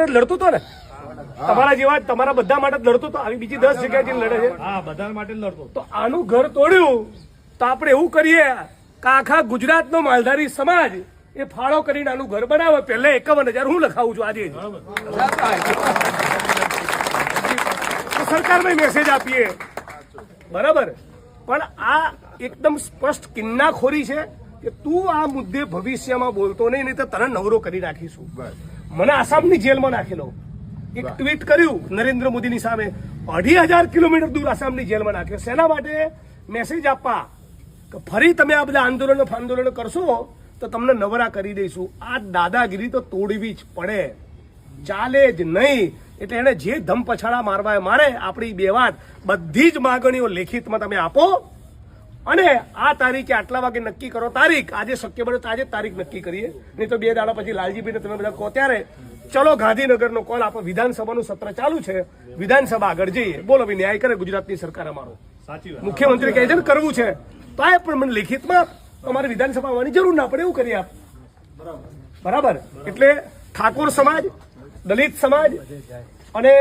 લડતો હતો ને તમારા જેવા તમારા બધા માટે લડતો હતો. આવી બીજી 10 જગ્યાએ લડે છે. હા, બધા માટે લડતો. તો આનું ઘર તોડ્યું તો આપણે એવું કરીએ કે આખા ગુજરાતનો માલધારી સમાજ એ ફાળો કરીને આનું ઘર બનાવે. પહેલા 51,000 હું લખાવું છું આજે સરકારમાં મેસેજ આપીએ, બરાબર. પણ આ એકદમ સ્પષ્ટ કિન્નાખોરી છે કે તું આ મુદ્દે ભવિષ્યમાં બોલતો નહીં તો તને નવરો કરી નાખીશું. મને આસામની જેલમાં નાખેલો, એક ટ્વીટ કર્યું નરેન્દ્ર મોદીની સામે, 2,500 કિલોમીટર દૂર આસામની જેલમાં નાખ્યો. શેના માટે? મેસેજ આપવા કે ફરી તમે આ બધા આંદોલનો કરશો તો તમને નવરા કરી દઈશું. આ દાદાગીરી તો તોડવી જ પડે, ચાલે જ નહીં. એટલે એને જે ધમ પછાડા મારવા મારે. આપણી બે વાત, બધી જ માગણીઓ લેખિતમાં તમે આપો અને આ તારીખે આટલા વાગે નક્કી કરો તારીખ. આજે શક્ય બને તો આજે તારીખ નક્કી કરીએ, નહીં તો 2 દાડા પછી લાલજીભાઈને તમે બધા કહો ત્યારે ચલો ગાંધીનગરનો કોલ આપો. વિધાનસભાનું સત્ર ચાલુ છે, વિધાનસભા આગળ જઈએ. બોલો ભાઈ, ન્યાય કરે ગુજરાતની સરકાર. અમારો સાચી વાત. મુખ્યમંત્રી કહે છે ને કરવું છે તો આ પણ મને લેખિતમાં તમારે વિધાનસભા આવવાની જરૂર ના પડે એવું કરી આપ. બરાબર. એટલે ઠાકોર સમાજ, દલિત સમાજ અને